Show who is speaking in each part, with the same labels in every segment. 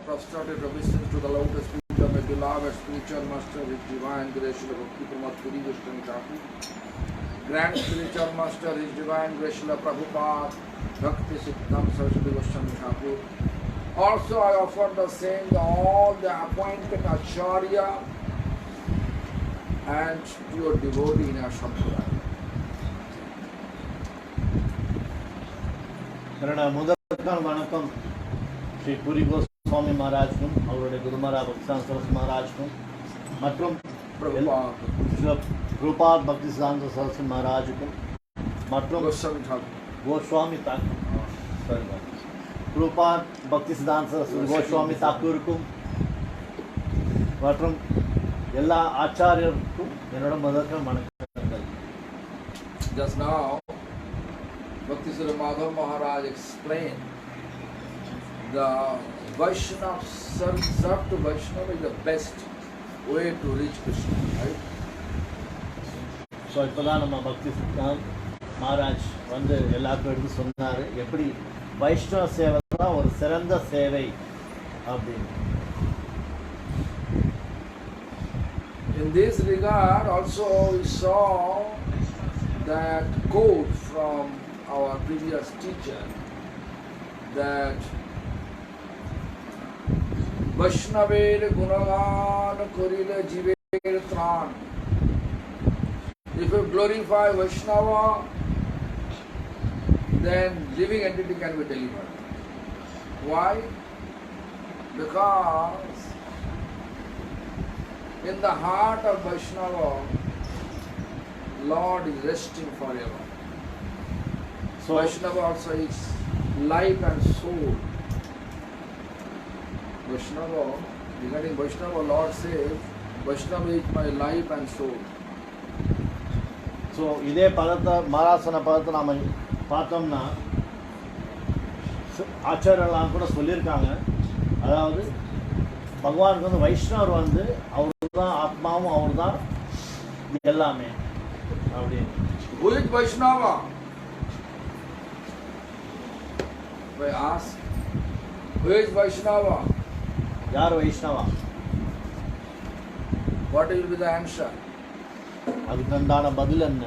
Speaker 1: prostrated obeisance to the lotus feet of my beloved spiritual master, His Divine Grace Srila Bhakti Pramod Puri Goswami Thakur. Grand Spiritual Master, His Divine Grace Srila Prabhupada Bhakti Siddhanta Saraswati Goswami Thakur. Also I offer the same to all the appointed Acharya and to your devotee in our Sampradaya.
Speaker 2: முதற்கான வணக்கம் ஸ்ரீ புரி கோஸ்வாமி மகாராஜுக்கும் அவருடைய குருமரா பக்திசாந்த சரஸ்வதி மகாராஜுக்கும் மற்றும் பிரபுபாத் பக்தி சித்தாந்த சரஸ்வதி மகாராஜுக்கும் மற்றும் கோஸ்வாமி பிரபுபாத் பக்தி சித்தாந்த சரஸ்வதி கோஸ்வாமி தாக்கூருக்கும் மற்றும் எல்லா ஆச்சாரியருக்கும் என்னோட முதற்கான வணக்கங்கள்.
Speaker 1: Just now Bhakti Sri Madhav Maharaj explained the Vaishnava service to Vaishnava is the best way to reach Krishna, right?
Speaker 2: So இப்போ தான் நம்ம பக்தி சித்தாந்த் மகாராஜ் வந்து எல்லாருக்கும் எடுத்து சொன்னார் எப்படி வைஷ்ணவ சேவை தான் ஒரு சிறந்த சேவை அப்படின்னு.
Speaker 1: In this regard also we saw that quote from our previous teacher that Vaishnaver Gunagan Korile Jiver Tran. If you glorify Vaishnava, then living entity can be delivered. Why? Because in the heart of Vaishnava, Lord is resting forever. So Vaishnava also is life and soul. Vaishnava, regarding Vaishnava, Lord says, Vaishnava is my life and soul.
Speaker 2: So இதே பதத்தை மகாராசன பதத்தை நாம் பார்த்தோம்னா ஆச்சாரியெல்லாம் கூட சொல்லியிருக்காங்க. அதாவது பகவானுக்கு வந்து வைஷ்ணவர் வந்து அவர் தான் ஆத்மாவும் அவர் தான் எல்லாமே அப்படின்னு.
Speaker 1: Who is Vaishnava? I ask, who is Vaishnava?
Speaker 2: யார் Vaishnava?
Speaker 1: What will be the answer?
Speaker 2: அதுக்கு உண்டான பதில் என்ன?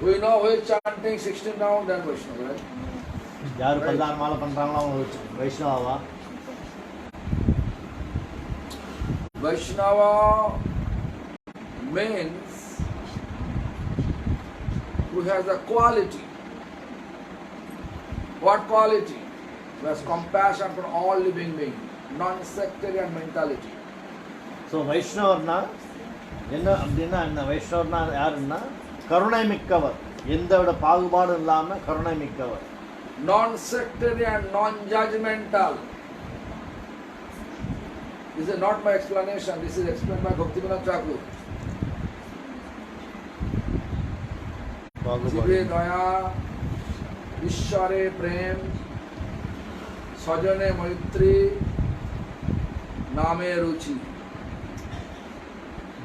Speaker 1: We know who is chanting 16 rounds, then Vaishnava, right?
Speaker 2: யார் 16 மாலை பண்றாங்களோ அவங்க வைஷ்ணவாவா?
Speaker 1: Vaishnava means who has a quality. What quality? Who has compassion for all living beings, non-sectarian mentality.
Speaker 2: So வைஷ்ணவர்னா என்ன அப்படின்னா என்ன? வைஷ்ணவர்னா யாருன்னா கருணை மிக்கவர், எந்த விட பாகுபாடும் இல்லாமல் கருணை மிக்கவர்.
Speaker 1: Non-sectarian, non-judgmental. This is not my explanation, this is explained by Bhaktivinoda Thakur. Jive daya, Ishware prem, Sajane maitri, Name ruchi.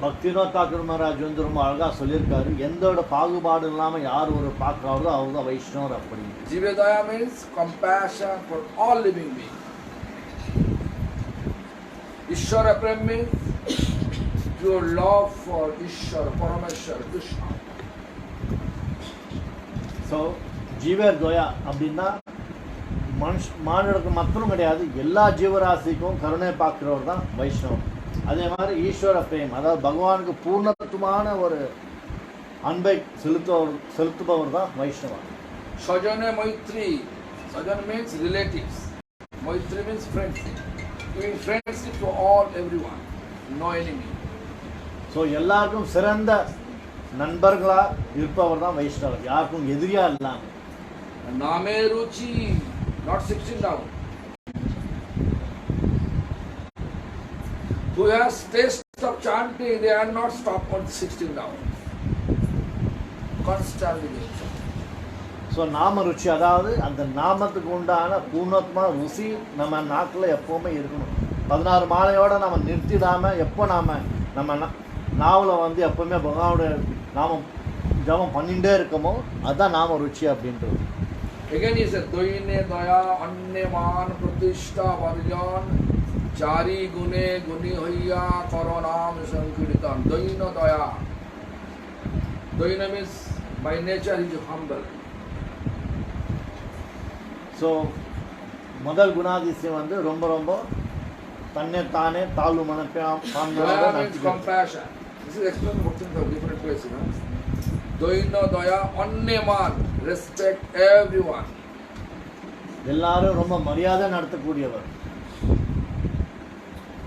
Speaker 2: Bhaktivinod Thakur Maharaj வந்து ரொம்ப அழகாக சொல்லியிருக்காரு, எந்தோட பாகுபாடு இல்லாமல் யார் ஒரு பார்க்குறாரோ அவங்க தான் வைஷ்ணவர் அப்படி.
Speaker 1: Jivedaya means compassion for all living beings. Ishwara prem means your love for Ishwara, Parameshwara, Krishna.
Speaker 2: So ஜீவர் தோயா அப்படின்னா மாநிலத்துக்கு மட்டும் கிடையாது, எல்லா ஜீவராசிக்கும் கருணை பார்க்குறவர் தான் வைஷ்ணவம். அதே மாதிரி ஈஸ்வர பிரேம், அதாவது பகவானுக்கு பூர்ணத்துவமான ஒரு அன்பை செலுத்துபவர் தான் Vaishnava.
Speaker 1: Sajane maitri, Sajana means relatives, maitri means friendship, giving friendship to all, everyone, no enemy.
Speaker 2: So எல்லாருக்கும் சிறந்த நண்பர்களாக இருப்பவர் தான் வைஷ்ணவர், யாருக்கும் எதிரியா இல்லாமல்.
Speaker 1: Name ruchi, not 16 down. Who has taste of chanting, they are not stopped on 16 down. Constantly they chant.
Speaker 2: So நாம ருச்சி, அதாவது அந்த நாமத்துக்கு உண்டான பூர்ணத்மா ருசி நம்ம நாக்கில் எப்போவுமே இருக்கணும். 16 மாலையோடு நம்ம நிறுத்திடாமல் எப்போ நம்ம நாவில் வந்து எப்போவுமே பகவானுடைய நாமம் ஜபம் பண்ணிகிட்டே இருக்கமோ அதுதான் நாம ருச்சி அப்படின்றது.
Speaker 1: Again he says, Doine Daya Anneman Pratishta Varjan Chari Gune Guni Hoya Koronam Sankiritan. Doina Daya. Doina means by nature he is humble.
Speaker 2: So முதல் குணாதிசயம் வந்து ரொம்ப ரொம்ப தன்னை தானே தாழ்வு
Speaker 1: Daya means compassion. This is explained in different ways. Doina Daya Anneman. Respect everyone.
Speaker 2: எல்லாரும் ரொம்ப மரியாதை நடத்தக்கூடியவர்.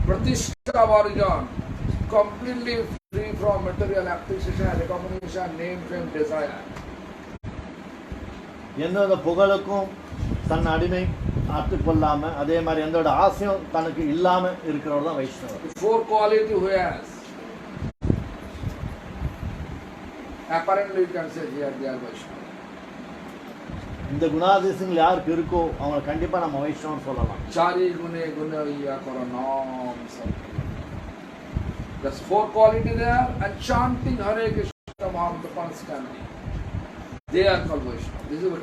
Speaker 1: Pratishta Varjan. Completely free from material appreciation, recognition, name, fame, desire.
Speaker 2: எந்தவித புகழுக்கும் தன் அடிமை ஆத்துக்கொள்ளாம அதே மாதிரி எந்தோட ஆசையும் தனக்கு இல்லாம இருக்கிறவர் தான் வைஷ்ணவர்.
Speaker 1: Four quality who has. Apparently you can say here they are Vaishnava.
Speaker 2: இந்த குணாதிசயங்கள் யாருக்கு இருக்கோ அவங்க கண்டிப்பா நம்ம வைஷ்ணவம் சொல்லலாம்.
Speaker 1: Chari gune gunaiya koranam sankirtan. There's four quality there and chanting Hare Krishna Mahamanta constantly. They are called Vaishnava. This is what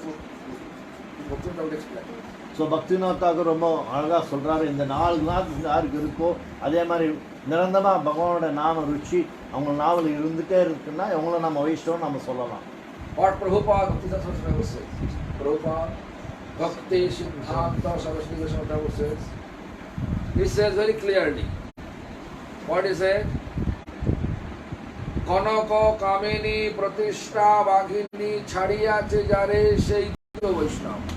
Speaker 1: I would explain.
Speaker 2: So பக்திநாத்தாக ரொம்ப அழகாக சொல்கிறாரு. இந்த 4 குணாதிசயம் யாருக்கு இருக்கோ அதே மாதிரி நிரந்தரமாக பகவானோட நாம ருச்சி அவங்க நாவல் இருந்துகிட்டே இருக்குன்னா அவங்கள நம்ம வைஷ்ணவம் நம்ம சொல்லலாம்.
Speaker 1: What Prabhupada Bhakti says. Prabhupada Bhakti Siddhanta Saraswati Goswami Thakur says. He says very clearly. What he said? Kanaka Kamini Pratishta Bhagini Chadiya Chejare Seito Vaishnava.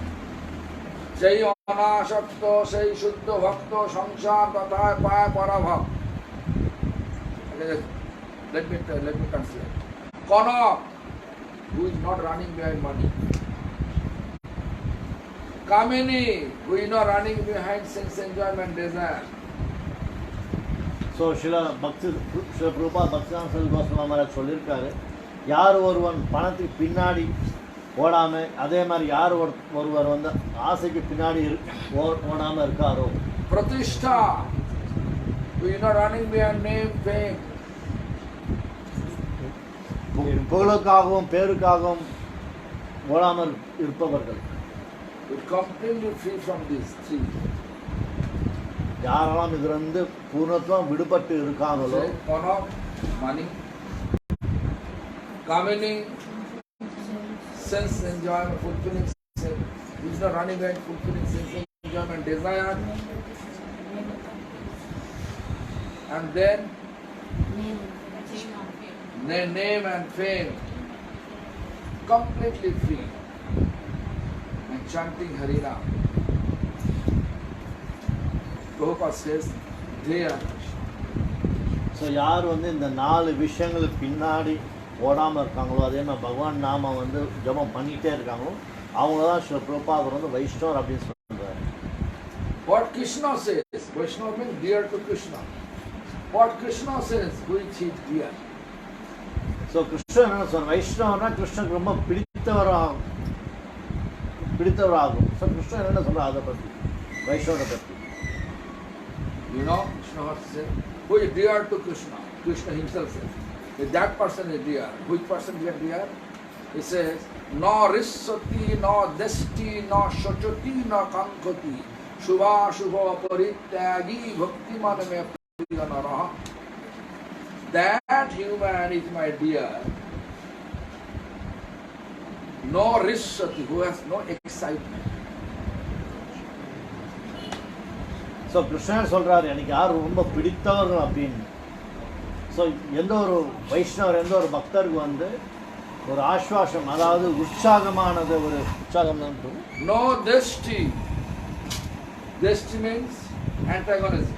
Speaker 1: সেই অনাসক্ত সেই শুদ্ধ ভক্ত সংসার তথা পায় পরাভব. Let me translate. Kanak, who is not running behind money. Kamini, who is not running behind sense enjoyment, desire.
Speaker 2: So சில ரூபா பக்திதான் கோஸ்வாமி சொல்லியிருக்காரு, யார் ஒருவன் பணத்துக்கு பின்னாடி ஓடாமல் அதே மாதிரி யார் ஒருவர் வந்து ஆசைக்கு பின்னாடி ஓடாமல் இருக்காரோ.
Speaker 1: பிரதிஷ்டா, who is not running behind name, fame.
Speaker 2: புகழுக்காகவும் பேருக்காகவும் ஓடாமல் இருப்பவர்கள்.
Speaker 1: Completely free from these three.
Speaker 2: யாரெல்லாம் இதிலிருந்து பூர்ணத்துவம் விடுபட்டு இருக்காங்களோ.
Speaker 1: money, Kamini, sense enjoyment, fulfilling sense. Who is not running behind fulfilling sense enjoyment, desire. And then name and fame. Completely free. And chanting Harina. Prabhupada says, they are.
Speaker 2: So யார் வந்து இந்த 4 விஷயங்களுக்கு பின்னாடி ஓடாமல் இருக்காங்களோ அதே மாதிரி பகவான் நாம வந்து ஜபம் பண்ணிகிட்டே இருக்காங்களோ அவங்கள தான் ஸ்ரீ பிரபுபாதர் வந்து வைஷ்ணவர் அப்படின்னு சொல்றாரு.
Speaker 1: What Krishna says, Vaishnava means dear to Krishna. What Krishna says, which is dear.
Speaker 2: So Krishnan என்ன சொல்ற, வைஷ்ணவர்னா கிருஷ்ணனுக்கு ரொம்ப பிடித்தவராகும். ஸோ கிருஷ்ணன் என்ன சொல்ற அதை பற்றி, வைஷ்ணவரை பற்றி.
Speaker 1: You know, Krishna has said, who is dear to Krishna? Krishna himself says. If that person is dear, which person is dear? He says, no rissati, no desti, no shochati, no kankati, shubha shubha parityagi, bhakti maname priyanaraha. That human is my dear. No rissati, who has no excitement.
Speaker 2: So Krishnan சொல்கிறாரு எனக்கு யார் ரொம்ப பிடித்தவர்கள் அப்படின்னு. So எந்த ஒரு வைஷ்ணவர் எந்த ஒரு பக்தருக்கு வந்து ஒரு ஆஸ்வாசம், அதாவது உற்சாகமானது, ஒரு உற்சாகம் தான்.
Speaker 1: நோ திருஷ்டி. திருஷ்டி மீன்ஸ் antagonism.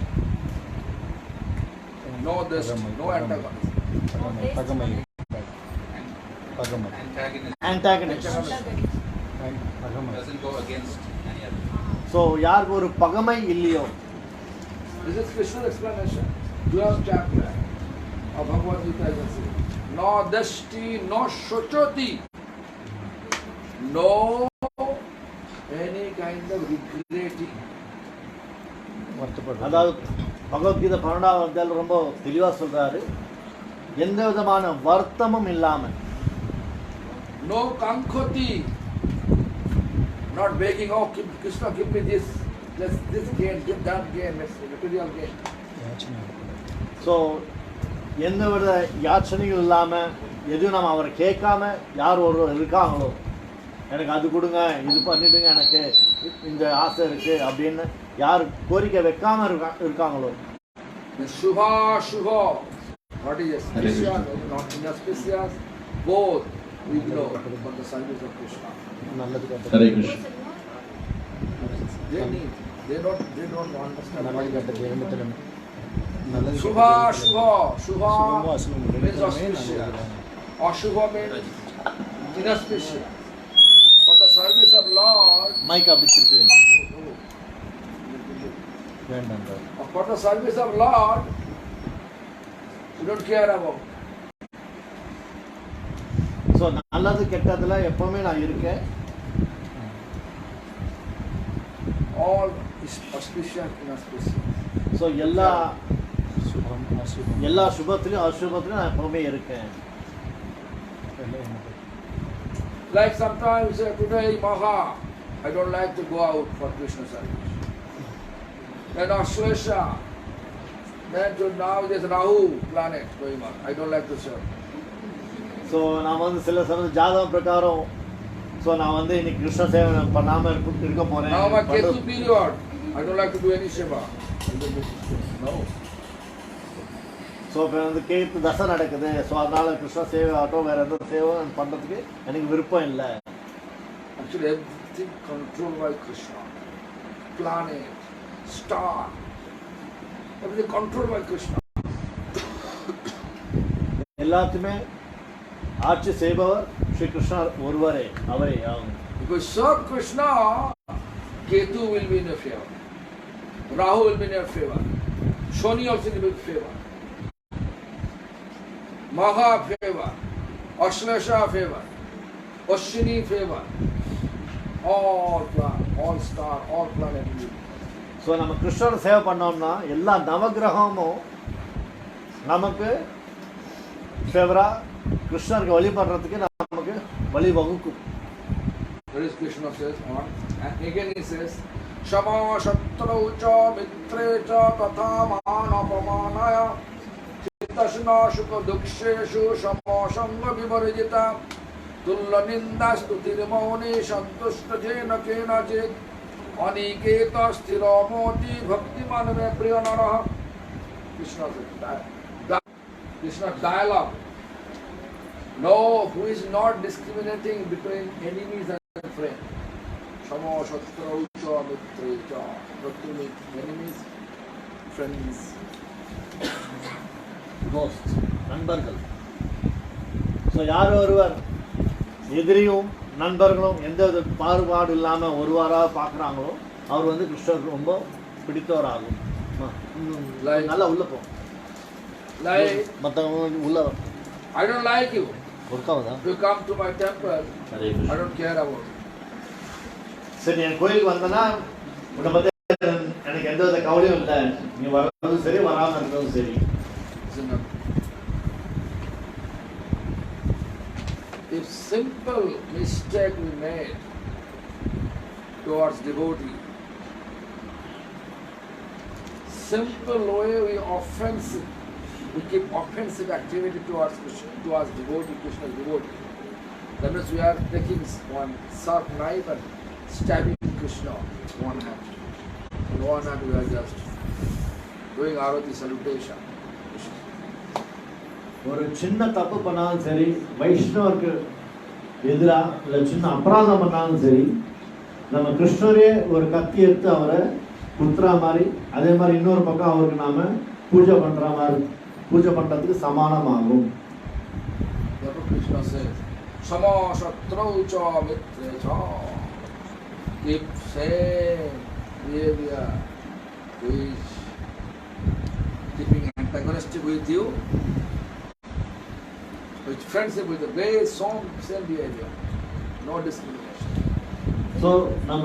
Speaker 1: No திருஷ்டி, no antagonism.
Speaker 2: பகமை. Antagonist.
Speaker 3: Doesn't go against any other.
Speaker 2: So யாருக்கு ஒரு பகமை இல்லையோ.
Speaker 1: This is Krishna's explanation. 12th chapter of Bhagavad Gita. No dashti, no shochoti, no any kind of regretting.
Speaker 2: அதாவது பகவத்கீதை 12வது அத்தியாயத்தில் ரொம்ப தெளிவாக சொல்றாரு, எந்த விதமான வருத்தமும் இல்லாமல்.
Speaker 1: No kankoti. Not begging, oh, Krishna, give me this. Let's this gain, give that gain, material gain.
Speaker 2: So எந்த வித யாச்சனையும் இல்லாமல் எதுவும் நம்ம அவரை கேட்காம யார் ஒருவர் இருக்காங்களோ, எனக்கு அது கொடுங்க, இது பண்ணிவிடுங்க, எனக்கு இந்த ஆசை இருக்குது அப்படின்னு யார் கோரிக்கை வைக்காமல் இருக்காங்களோ.
Speaker 1: Shubha, Shubha. What is auspicious, not inauspicious? Both we know for the service of Krishna.
Speaker 4: Hare Krishna.
Speaker 1: They don't understand. Shubha, Shubha. Shubha means auspicious. Ashubha means inauspicious. For the service of Lord,
Speaker 2: mic அப்படி திருப்பி வேண்டாம்.
Speaker 1: for the service of Lord, you don't care about.
Speaker 2: So நல்லது கெட்டதில் எப்போவுமே நான் இருக்கேன்.
Speaker 1: All is auspicious, inauspicious.
Speaker 2: So எல்லா சுபத்திலையும் அசுபத்திலையும் நான் எப்போவுமே இருக்கேன்.
Speaker 1: Like sometimes today Maha, I don't like to go out for Krishna service. Then Ashwesha, then now there's Rahu planet going on. I don't like to serve.
Speaker 2: So நான் வந்து சில சமயம் ஜாதகம் பிரகாரம் ஸோ நான் வந்து இன்னைக்கு கிருஷ்ண சேவை பண்ணாமல் இருக்க போகிறேன்.
Speaker 1: Now my Ketu period, I don't like to do any seva. No.
Speaker 2: So இப்போ வந்து கேத்து தசை நடக்குது. ஸோ அதனால் கிருஷ்ண சேவை ஆகட்டும் வேறு எந்த சேவை பண்ணுறதுக்கு எனக்கு விருப்பம் இல்லை.
Speaker 1: Actually everything controlled by Krishna. Planet, star, everything controlled by Krishna.
Speaker 2: எல்லாத்தையுமே ஆட்சி செய்பவர் ஸ்ரீ கிருஷ்ணர் ஒருவரே, அவரே ஆகும்.
Speaker 1: Because serve Krishna, Ketu will be in your favor. Rahu will be in your favor. Shoni also will be in favor. Maha favor. Ashlesha favor. Ashwini favor. All star, all planet.
Speaker 2: So நம்ம கிருஷ்ணரை சேவை பண்ணோம்னா எல்லா நவகிரகமும் நமக்கு ஃபேவராக கிருஷ்ணருக்கு வழிபடுறதுக்கு நமக்கு வழிவகுக்கும்.
Speaker 1: That is Krishna says on, and again he says, Shama Shatrau cha Mitre cha Tatha Manapamanaya Chittashna Shuka Duksheshu Shama Shanga Vivarjita Tulla Nindastu Tirmauni Santushta Jena Kena Chit Aniketa Stiramoti Bhakti Manave Priyanara. Krishna says, Krishna dialogue. No, who is not discriminating between enemies and friends. Shama Shatrau cha Mitre cha. Not to meet enemies, friends.
Speaker 2: Dost, நண்பர்கள். So யார் ஒருவர் எதிரியும் நண்பர்களும் எந்த வித பாகுபாடு இல்லாமல் ஒருவராக பார்க்குறாங்களோ அவர் வந்து கிருஷ்ணருக்கு ரொம்ப பிடித்தவராகும். நல்லா உள்ள போ. மற்றவங்க உள்ள
Speaker 1: I don't like you.
Speaker 2: ஒர்க்காவதா?
Speaker 1: If you come to my temple, I don't care about you.
Speaker 2: சரி, என் கோயிலுக்கு வந்தனா உன்னை பற்றி எனக்கு எந்த வித கவலையும் இல்லை. நீ வர்றதும் சரி, வராமல் இருக்கிறதும் சரி.
Speaker 1: If simple mistake we made towards devotee, simple way we keep offensive activity towards Krishna, towards devotee, Krishna's devotee. That means we are taking one sharp knife and stabbing Krishna one hand. In one hand we are just doing Arati salutation.
Speaker 2: ஒரு சின்ன தப்பு பண்ணாலும் சரி, வைஷ்ணவருக்கு எதிராக இல்லை சின்ன அபராதம் பண்ணாலும் சரி, நம்ம கிருஷ்ணரே ஒரு கத்தி எடுத்து அவரை குத்துறா மாதிரி, அதே மாதிரி இன்னொரு பக்கம் அவருக்கு நாம பூஜை பண்ற மாதிரி பூஜை பண்றதுக்கு சமானமாகும்.
Speaker 1: Krishna says, Sama Shatrau cha Mitre cha. If same behavior who is keeping antagonistic with you, with friendship with the way, same behavior, no discrimination.
Speaker 2: So நம்ம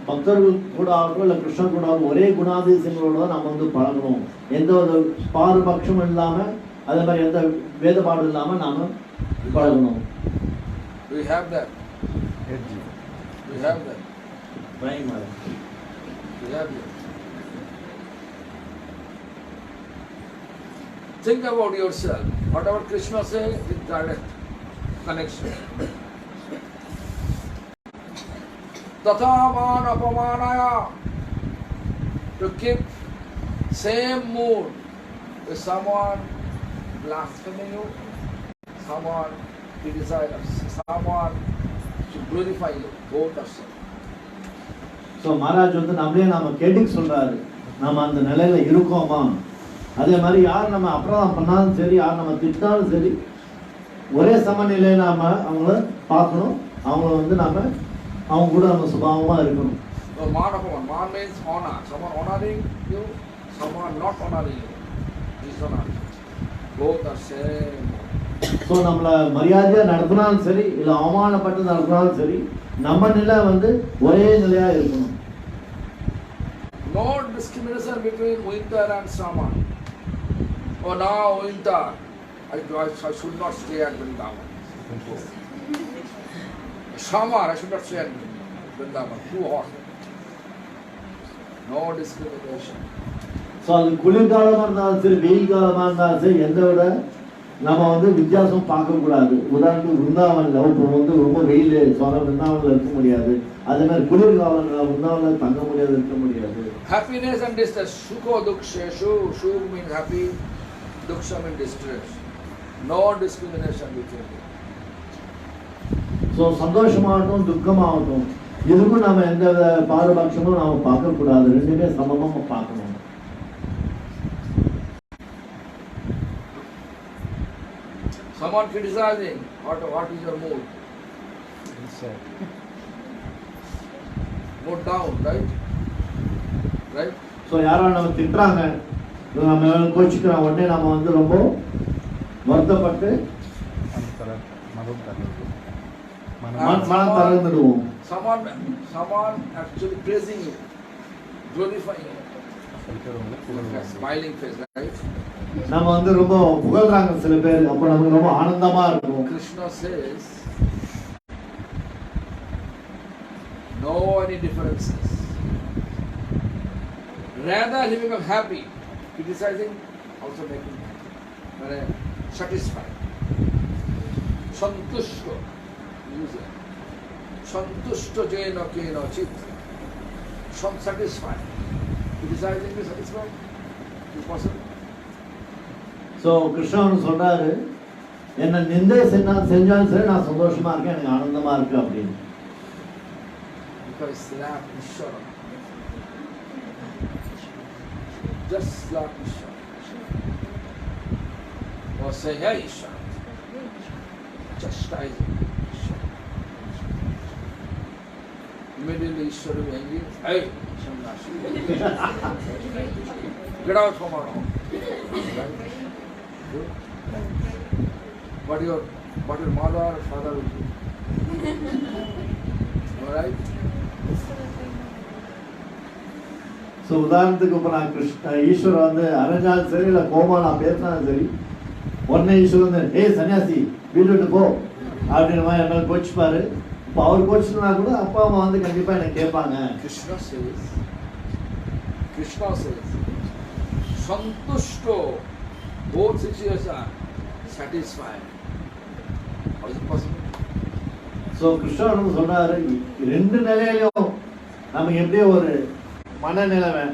Speaker 2: பக்தர்கள் கூட ஆகட்டும் இல்லை கிருஷ்ணன் கூட ஆகட்டும், ஒரே குணாதிசயங்களோட தான் நம்ம வந்து பழகணும். எந்த ஒரு பாரபட்சமும் இல்லாமல், அதே மாதிரி எந்த வேதபாடும் இல்லாமல் நாம பழகணும்.
Speaker 1: We have that. We have that.
Speaker 2: Prime Maharaj.
Speaker 1: We have that. Think about yourself. Whatever Krishna says is direct connection. Tathaman apamanaya. To keep same mood with someone blaspheming you, someone criticizing, someone to glorify you, both are same.
Speaker 2: So Maharaj வந்து நம்மளே நம்ம கேட்டுக்க சொல்றாரு, நம்ம அந்த நிலையில இருக்கோமா? அதே மாதிரி யார் நம்ம அபராதம் பண்ணாலும் சரி, யார் நம்ம திட்டாலும் சரி, ஒரே சமநிலையை நாம அவங்கள பார்க்கணும், அவங்கள வந்து நாம அவங்க கூட நம்ம சுபாவமா இருக்கணும்.
Speaker 1: So man means honor. Someone honoring you, someone not honoring you. Dishonoring. Both are same.
Speaker 2: So நம்மளை மரியாதையா நடத்தினாலும் சரி, இல்லை அவமானப்பட்டு நடத்தினாலும் சரி, நம்ம நிலை வந்து ஒரே நிலையா இருக்கணும்.
Speaker 1: No discrimination between winter and summer. Oh, now winter, I should not stay at Vrindavan. Summer, I should not stay at Vrindavan. Too hot. No discrimination.
Speaker 2: So அது குளிர்காலமாக இருந்தாலும் சரி, வெயில் காலமாக இருந்தாலும் சரி, எந்த விட நம்ம வந்து வித்தியாசம் பார்க்கக்கூடாது. உதாரணத்துக்கு விருந்தாவனில் இப்போ வந்து ரொம்ப வெயில் சொல்ல விருந்தாவனில் இருக்க முடியாது, அதே மாதிரி குளிர்காலம் விருந்தாவனில் தங்க முடியாது, இருக்க முடியாது.
Speaker 1: Happiness and distress. Sukho duksheshu. Sukh means happy, duksha means distress. No discrimination between them.
Speaker 2: So சந்தோஷமாகட்டும் துக்கமாகட்டும் இதுக்கும் நம்ம எந்த வித பாரபட்சமும் நாம் பார்க்கக்கூடாது, ரெண்டுமே சமமாக பார்க்கணும்.
Speaker 1: Someone criticizing, what is your mood? Mood down, right? Right?
Speaker 2: So யாராவது நம்ம திட்டுறாங்க, நம்ம கோச்சிக்கிறோம், உடனே நம்ம வந்து ரொம்ப வருத்தப்பட்டு மனம் தளர்ந்துடுவோம்.
Speaker 1: Someone actually praising you, glorifying you. Smiling face, right?
Speaker 2: நம்ம வந்து ரொம்ப புகழ்றாங்க சில பேர், அப்போ நமக்கு ரொம்ப ஆனந்தமா இருக்கும்.
Speaker 1: Krishna says, no any differences. Rather he become happy, criticizing, also making satisfied. Santushto, use it. Santushto jena kena chit. Satisfied. Criticizing is satisfied. Is possible.
Speaker 2: So Krishnan சொல்றாரு, என்ன நிந்தை செஞ்சாலும் சரி நான் சந்தோஷமா இருக்கேன், எனக்கு ஆனந்தமா இருக்கு அப்படின்னு.
Speaker 1: Because slap Ishvara. Just slap Ishvara. Or say, hey Ishvara. Chastise Ishvara. Immediately Ishvara will be angry. Hey, Shannashi. Get out from our home. Right? Good. What your mother or father will do. Alright?
Speaker 2: So உதாரணத்துக்கு இப்போ நான் ஈஸ்வரன் வந்து அரைஞ்சாலும் சரி, இல்லை coma நான் பேசினாலும் சரி, உடனே ஈஸ்வரன் வந்து ஏ சன்னியாசி வீட்டு விட்டு போ அப்படின்னு மாதிரி என்ன கோச்சிப்பாரு. இப்போ அவர் கோச்சினா கூட அப்பா அம்மா வந்து கண்டிப்பா என்ன கேட்பாங்க.
Speaker 1: Krishna says, Santushto, both situations satisfied. How is it possible?
Speaker 2: So Krishnan சொல்றாரு, ரெண்டு நிலையிலும் நமக்கு எப்படி ஒரு மனநிலைமை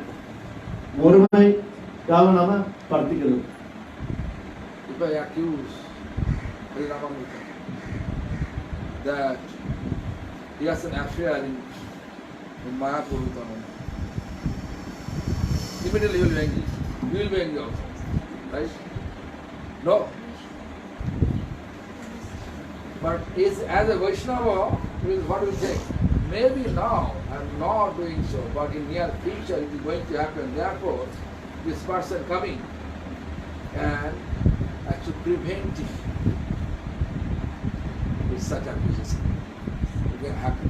Speaker 2: ஒருமைக்காக நம்ம படுத்திக்கிறது.
Speaker 1: If I accuse Harinamamrita that he has an affair in Mayapur with a woman, immediately he will be angry. You will be angry also, right? No. But as a Vaishnava, what will say? Maybe now I am not doing so, but in near future it is going to happen. Therefore, this person coming and actually preventing with such accusation. It can happen.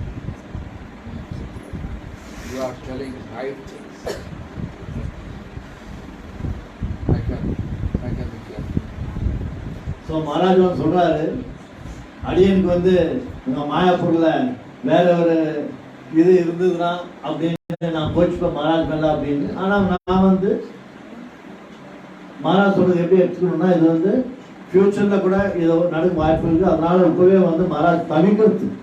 Speaker 1: You are telling right things. I can be careful.
Speaker 2: So Maharaj சொல்றாரு, அடியனுக்கு வந்து மாயாப்பூர்ல வேற ஒரு இது இருந்ததுன்னா அப்படின்னு நான் கோச்சுப்பேன் மகாராஜ் மேல அப்படின்னு. ஆனால் நான் வந்து மகாராஜ் சொல்றது எப்படி எடுத்துக்கணும்னா, இது வந்து ஃபியூச்சர்ல கூட இது நடக்க வாய்ப்பு இருக்கு. அதனால இப்பவே வந்து மகாராஜ்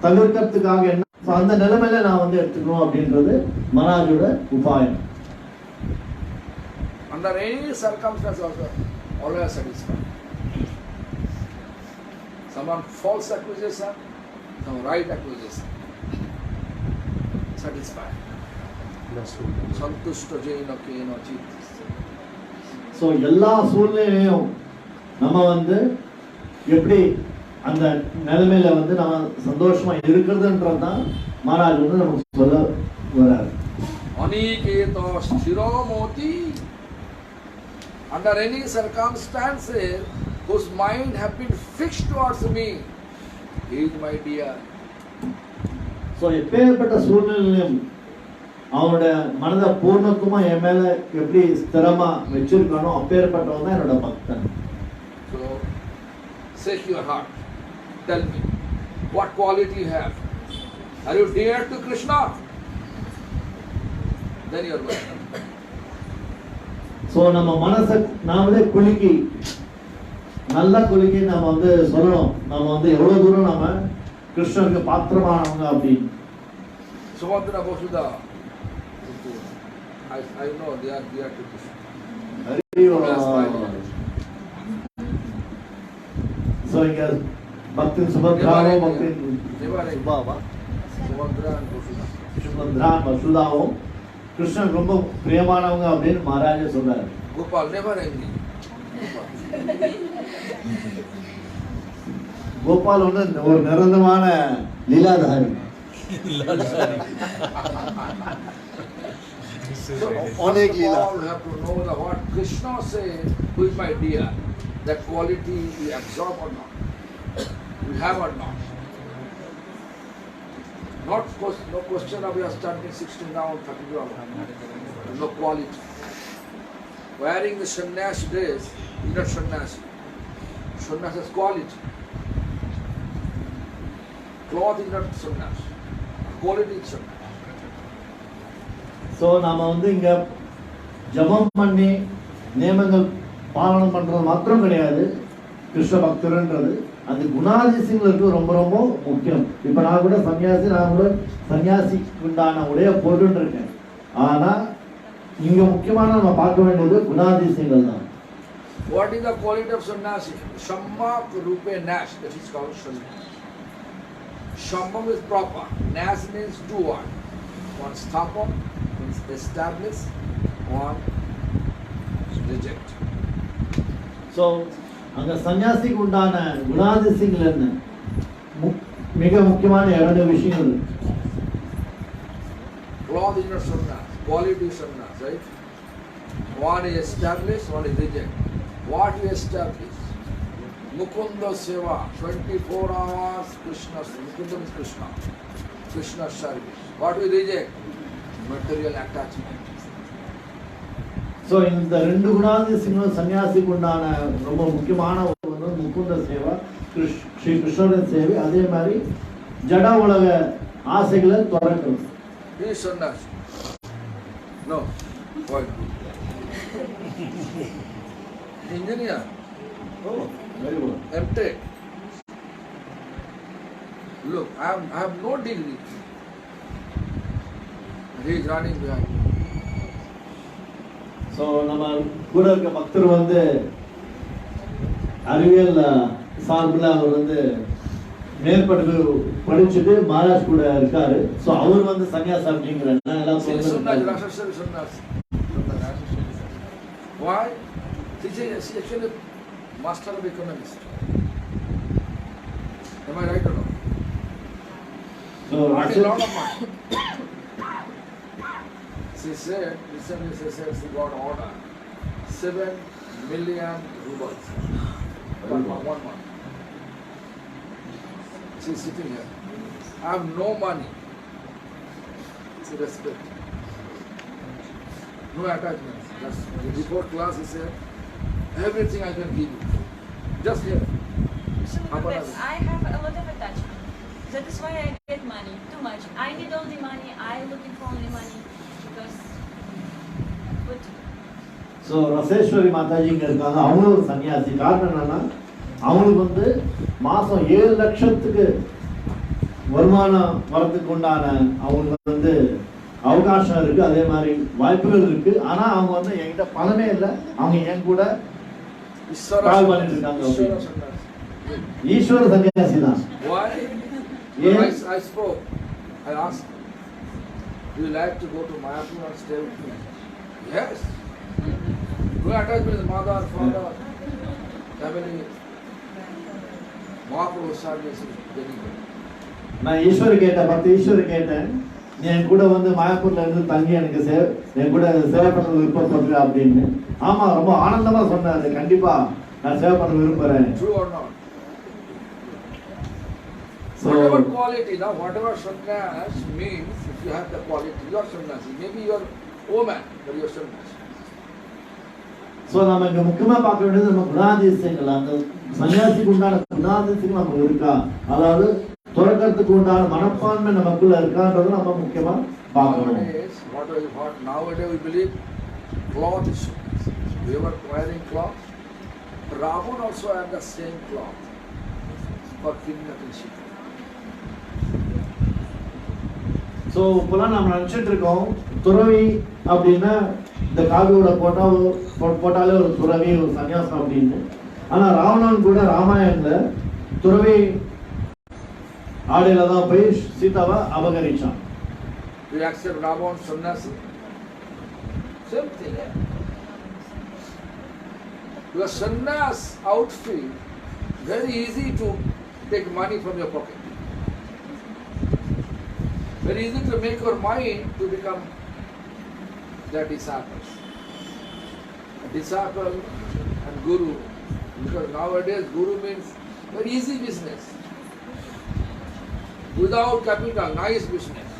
Speaker 2: தவிர்க்கிறதுக்காக என்ன அந்த நிலைமையில நான் வந்து எடுத்துக்கணும் அப்படின்றது மகாராஜோட உபாயம்.
Speaker 1: Under any circumstance also, always satisfied. Someone false accusation, some right accusation. Satisfied. Santushta jaina kena chit.
Speaker 2: So எல்லா சூழ்நிலையும் நம்ம வந்து எப்படி அந்த நிலைமையில வந்து நம்ம சந்தோஷமா இருக்கிறதுன்றது தான் மகாராஜ் வந்து நமக்கு சொல்ல வர்றாரு.
Speaker 1: Aniketa sthiramoti. Under any circumstances, whose mind have been fixed towards me, he is my dear.
Speaker 2: So எப்பேற்பட்ட சூழ்நிலையும் அவனோட மனதை பூர்ணத்துவமா என் மேல எப்படி ஸ்திரமா வச்சிருக்கானோ அப்பேற்பட்டவன் தான் என்னோட பக்தன்.
Speaker 1: So, shake your heart. Tell me, what quality you have? Are you dear to Krishna? Then you are welcome.
Speaker 2: So நம்ம மனசை நாமளே குலுக்கி நல்லா குலுக்கி நம்ம வந்து சொல்லணும், நம்ம வந்து எவ்வளவு தூரம் நம்ம கிருஷ்ணருக்கு பாத்திரமானவங்க அப்படின்னு.
Speaker 1: Subhadra Vasudha. I know they are dear to Krishna.
Speaker 2: So இங்க பக்தி சுபத்ராவும் பக்தி
Speaker 1: Subhadra and Vasudha.
Speaker 2: Subhadra வசுதாவும் Krishnan ரொம்ப பிரியமானவங்க அப்படின்னு மகாராஜா சொல்றாரு.
Speaker 1: Gopal never angry.
Speaker 2: கோபால் வந்து ஒரு நிரந்தரமான லீலாதாரி.
Speaker 1: So all have to know that what Krishna says, who is my dear, that quality we absorb or not, we have or not. No question of we are starting 16 now, 30 now. No quality. Wearing the sannyas dress is not sannyasi. Sannyas is quality. Cloth is not sannyas. Quality is sannyas.
Speaker 2: So நாம வந்து இங்க ஜபம் பண்ணி நியமங்கள் பாலனம் பண்றது மாத்திரம் கிடையாது கிருஷ்ண பக்தர்ன்றது, அது குணாதிசயங்களுக்கு ரொம்ப ரொம்ப முக்கியம். இப்ப நான் கூட சன்னியாசி உண்டான உடைய போட்டுன்னு இருக்கேன். ஆனா இங்க முக்கியமான நம்ம பார்க்க வேண்டியது குணாதிசயங்கள் தான்.
Speaker 1: What is the quality of sannyasi? Shammak rupe nash, that is called sannyasi. Shambham is proper. Nash means do what? One sthapan, means establish, one reject.
Speaker 2: So அங்க சன்னியாசிக்கு உண்டான குணாதிசயங்கள் என்ன? மிக முக்கியமான 2 விஷயங்கள் இருக்கு.
Speaker 1: Cloth is not sannyas, quality is sannyas, right? One is establish, one is reject. What you establish? Mukunda Seva, 24 hours Krishna, Mukunda is Krishna, Krishna service. What we reject? Material attachment.
Speaker 2: So இந்த 2 குணாதிசயங்களும் சன்னியாசிக்கு உண்டான ரொம்ப முக்கியமான ஒன்று முகுந்த சேவா, ஸ்ரீ கிருஷ்ணரின் சேவை, அதே மாதிரி ஜட உலக ஆசைகளை துறக்கும்.
Speaker 1: He is sannyasi. No. Why? Engineer.
Speaker 2: Oh, very good.
Speaker 1: M.Tech. Look, I have no degree. He is running behind.
Speaker 2: So நம்ம கூட இருக்க பக்தர் வந்து அறிவியல் சார்பில் அவர் வந்து மேற்பட்டு படிச்சுட்டு மகாராஜ் கூட இருக்காரு. ஸோ அவர் வந்து சன்னியாசி அப்படிங்கிற எல்லாம் சொல்லுங்க.
Speaker 1: Why? She is actually master of economics. Am I right or not?
Speaker 2: So,
Speaker 1: Earning a lot of money. She said, recently she said she got order 7 million rubles one month. She is sitting here. I have no money. She respect. No attachments. Just before class he said, everything I can give you. Just here.
Speaker 5: I have a lot of attachment. That is why I get money too much. I need all the money. I looking for only money because. But
Speaker 2: so Rasheshwari Mataji இங்கே இருக்காங்க. அவங்களும் ஒரு சன்னியாசி. காரணம் என்னன்னா அவங்களுக்கு வந்து மாதம் 7 லட்சத்துக்கு வருமானம் வரத்துக்கு உண்டான அவங்களுக்கு வந்து அவகாசம் இருக்குது, அதே மாதிரி வாய்ப்புகள் இருக்குது. ஆனால் அவங்க வந்து என்கிட்ட பணமே இல்லை, அவங்க என் கூட கால் பண்ணிட்டு இருக்காங்க. ஈஸ்வர சன்னியாசி தான்.
Speaker 1: I spoke. I asked, do you like to go to Mayapur and stay with me? Yes. No attachment with mother, father, family. Mahaprabhu service is very good.
Speaker 2: நான் ஈஸ்வர் கேட்டேன், 10 ஈஸ்வர் கேட்டேன், நீ என் கூட வந்து மாயாப்பூர்ல இருந்து தங்கி எனக்கு என் கூட சேவை பண்ண விருப்பப்படுற அப்படின்னு. ஆமா, ரொம்ப ஆனந்தமா சொன்னாரு. கண்டிப்பா நான் சேவை பண்ண விரும்புறேன்.
Speaker 1: True or not?
Speaker 2: So
Speaker 1: whatever quality, now whatever sannyas means, if you have the quality, you are sannyasi. Maybe you are woman, but you are sannyasi.
Speaker 2: So நம்ம இங்கே முக்கியமாக பார்க்க வேண்டியது நம்ம குணாதிசயங்கள். அந்த சன்னியாசிக்கு உண்டான குணாதிசயங்கள் நமக்கு இருக்கா, அதாவது துறக்கிறதுக்கு உண்டான மனப்பான்மை நமக்குள்ள இருக்கான்றது நம்ம முக்கியமாக பார்க்கணும்.
Speaker 1: Nowadays we believe cloth is sannyasi. We were wearing cloth. Ravan also had the same cloth for kidnapping and shit.
Speaker 2: So இப்போலாம் நம்ம நினச்சிட்டு இருக்கோம் துறவி அப்படின்னா இந்த காவியோட போட்டாலே ஒரு துறவி, ஒரு சன்னியாசம் அப்படின்னு. ஆனால் ராவணன் கூட ராமாயணத்தில் துறவி ஆடையில தான் போய் சீதாவை அபகரிச்சான்.
Speaker 1: Do you accept Ravan sannyasi? Same thing. Your sannyas outfit, very easy to take money from your pocket. Very easy to make your mind to become their disciples. A disciple and guru, because nowadays guru means very easy business. Without capital, nice business.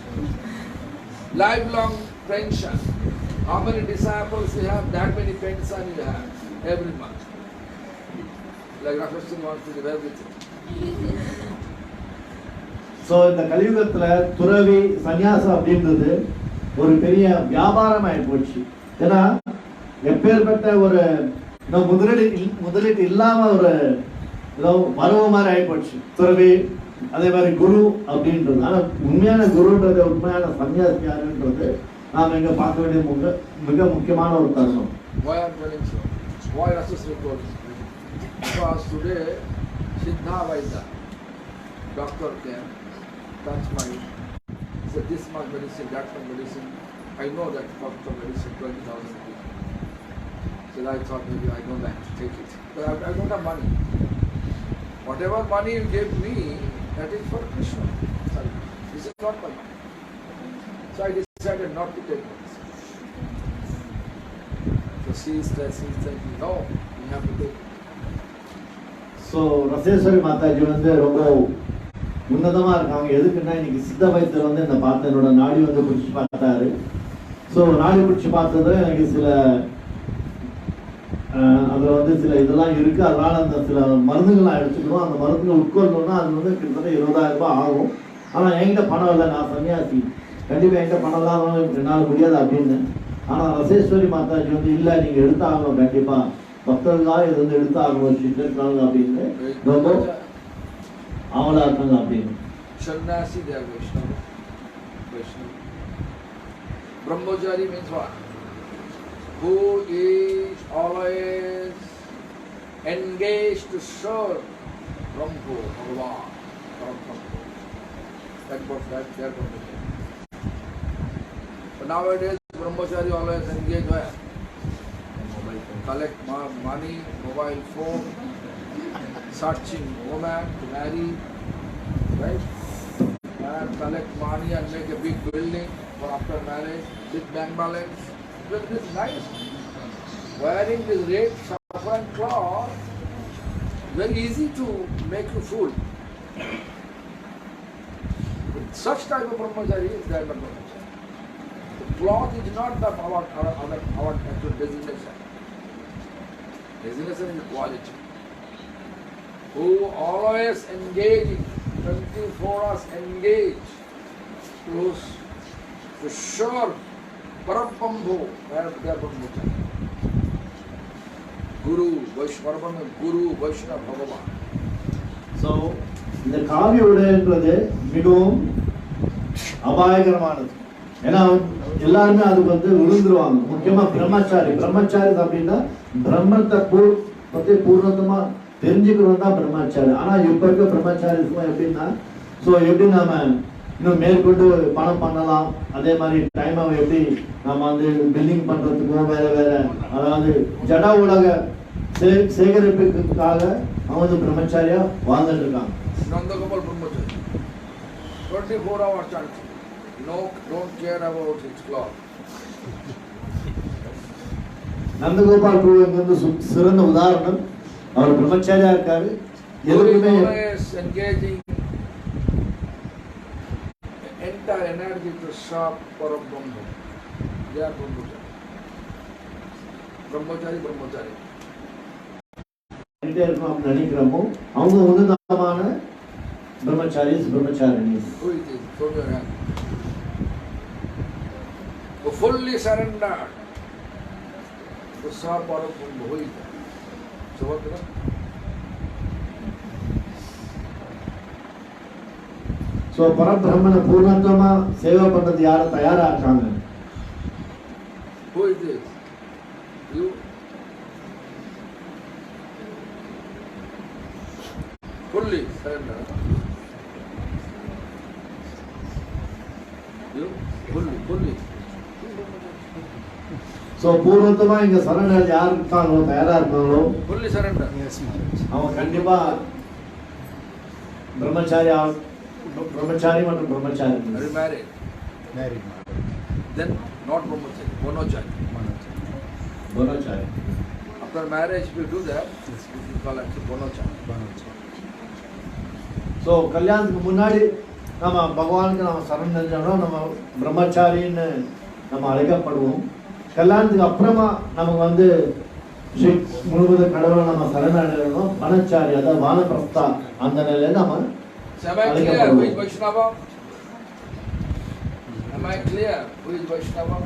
Speaker 1: Lifelong pension. How many disciples you have, that many pension you have every month. Like Rakshashan wants to give everything.
Speaker 2: So இந்த கலியுகத்தில் துறவி சன்னியாசம் அப்படின்றது ஒரு பெரிய வியாபாரம் ஆகி போச்சு. ஏன்னா எப்பேற்பட்ட ஒரு முதலீட்டு இல்லாமல் ஒரு ஏதோ மருவ மாதிரி ஆகி போச்சு துறவி, அதே மாதிரி குரு அப்படின்றது. ஆனால் உண்மையான குருன்றது, உண்மையான சன்னியாசி யாருன்றது நாம் இங்கே பார்க்க வேண்டிய மிக முக்கியமான ஒரு தருணம்.
Speaker 1: Why I am telling so? Why Rasasri told? Because today Siddha Vaidya doctor came, touch my, said this much medicine, that much medicine. I know that cost of medicine 20,000 rupees. So I thought maybe I don't like to take it. But I don't have money. Whatever money you gave me, that is for Krishna. Sorry, this is not my money. So I decided not to take medicine. So she is saying, no, you have to take it.
Speaker 2: So Rasheshwari Mataji வந்து ரொம்ப உன்னதமாக இருக்காங்க. எதுக்குன்னா இன்னைக்கு சித்த வைத்தியர் வந்து என்னை பார்த்து என்னோட நாடி வந்து பிடிச்சி பார்த்தாரு. ஸோ நாடி பிடிச்சி பார்த்தது எனக்கு சில அதில் வந்து சில இதெல்லாம் இருக்குது, அதனால் அந்த சில மருந்துகள்லாம் எடுத்துக்கணும். அந்த மருந்துகள் உட்கொள்ளணும்னா அது வந்து கிட்டத்தட்ட 20,000 ரூபாய் ஆகும். ஆனால் என்கிட்ட பணம் இல்லை, நான் சன்னியாசி, கண்டிப்பாக என்கிட்ட பணம் இல்லாமல் என்னால் முடியாது அப்படின்னு. ஆனால் ரசேஸ்வரி மாதாஜி வந்து இல்லை, நீங்கள் எடுத்தாகணும், கண்டிப்பாக பக்தர்களாக இது வந்து எடுத்தாகணும், சித்தர்காங்க அப்படின்னு ரொம்ப அவளா இருக்காங்க அப்படின்னு.
Speaker 1: Sannyasi, they are Vaishnava. Brahmachari means what? Who is always engaged to serve Brahma, Bhagavan, that was their Brahmachari. But nowadays Brahmachari always engaged where? Collect money, mobile phone, searching woman to marry, right? And collect money and make a big building for after marriage, big bank balance. Well, this is nice. Wearing this red saffron cloth, very easy to make you fool. But such type of brahmachari is there not brahmachari. The cloth is not our actual designation. Designation is quality. Who always engaging 24 hours engaged to serve Parambambhu, where they are Brahmachari. Guru, Vaishnava, Guru, Vaishnava, Bhagavan.
Speaker 2: So இந்த காவி உடைன்றது மிகவும் அபாயகரமானது. ஏன்னா எல்லாருமே அதுக்கு வந்து விழுந்துருவாங்க. முக்கியமா பிரம்மச்சாரி அப்படின்னா பிரம்மத்தை பற்றி பூர்ணத்தமா தெரிஞ்சுக்கணும் தான் பிரம்மச்சாரி. ஆனா இப்ப இருக்க பிரம்மச்சாரி எப்படின்னா எப்படி நாம இன்னும் மேற்கொண்டு பணம் பண்ணலாம், அதே மாதிரி டைமை எப்படி நம்ம வந்து பில்லிங் பண்றதுக்கும் வேற அதாவது ஜட உலக சேகரிப்புக்காக அவங்க வந்து பிரம்மச்சாரியா வாழ்ந்துட்டு இருக்காங்க.
Speaker 1: Nandagopal Brahmachari, 24 hours chanting. No, don't care about his cloth.
Speaker 2: Nandagopal குருவுக்கு வந்து சிறந்த உதாரணம். அவர் பிரம்மச்சாரியா இருக்காரு. எதுக்குமே
Speaker 1: engaging entire energy to serve Parambambhu. They are Brahmachari. Brahmachari.
Speaker 2: நினைக்கிறோமோ அவங்க உன்னதமான Brahmacharini.
Speaker 1: Who is this? From your hand. Who fully surrendered to serve Parambambhu. Who is that? Subhadra?
Speaker 2: So பரபிரம்மனை பூர்ணத்துவமா சேவை பண்றது யார தயாரா இருக்காங்க?
Speaker 1: Who is this? You? Fully surrender. You? Fully.
Speaker 2: So பூர்ணத்துவமா இங்க சரணர் யார் இருக்காங்களோ தயாரா இருக்காங்களோ
Speaker 1: Fully surrender.
Speaker 2: அவங்க கண்டிப்பா பிரம்மச்சாரி மற்றும் பிரம்மச்சாரி.
Speaker 1: Are you married?
Speaker 4: Married.
Speaker 1: Then not brahmachari, monochari.
Speaker 2: பிரம்மச்சாரி.
Speaker 1: After marriage, if you do that, you call actually monochari.
Speaker 2: So கல்யாணத்துக்கு முன்னாடி நம்ம பகவானுக்கு நம்ம சரணடைஞ்சோம்னா நம்ம பிரம்மச்சாரின்னு நம்ம அழைக்கப்படுவோம். கல்யாணத்துக்கு அப்புறமா நமக்கு வந்து ஸ்ரீ முழுவத கடவுளை நம்ம சரணடைகிறோம் வனச்சாரி, அதாவது வானப்பிரஸ்தா அந்த நிலையில நம்ம
Speaker 1: Am I clear who is Vaishnava? Am I clear who is Vaishnava?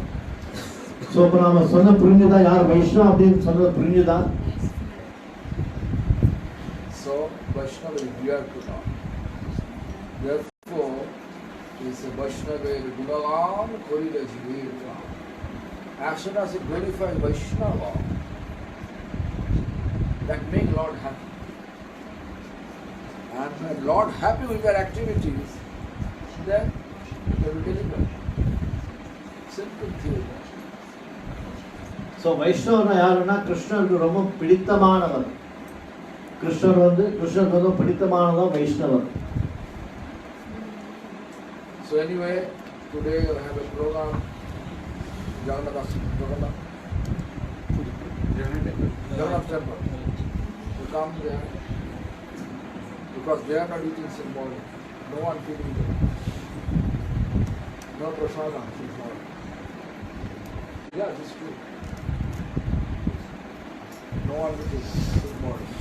Speaker 2: So இப்போ நம்ம சொன்ன புரிஞ்சுதா யார் வைஷ்ணவ அப்படின்னு சொன்னது புரிஞ்சுதா?
Speaker 1: So Vaishnava is here to know. Therefore, is a Vaishnava Gunalam Korila Jivita. As soon as you glorify Vaishnava, that makes Lord happy. And when Lord happy with your activities, then you will deliver. Simple theory.
Speaker 2: So வைஷ்ணவனா யாருன்னா கிருஷ்ணருக்கு ரொம்ப பிடித்தமானவர். கிருஷ்ணருக்கு ரொம்ப பிடித்தமானதான் வைஷ்ணவர்.
Speaker 1: So anyway, today I have a program, Jagannath Temple. You come there, because they are not eating since morning. No one feeding them. No prasadam since morning. Yeah, this is true. No one eating since morning.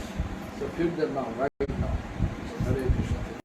Speaker 1: So feed them now, right now.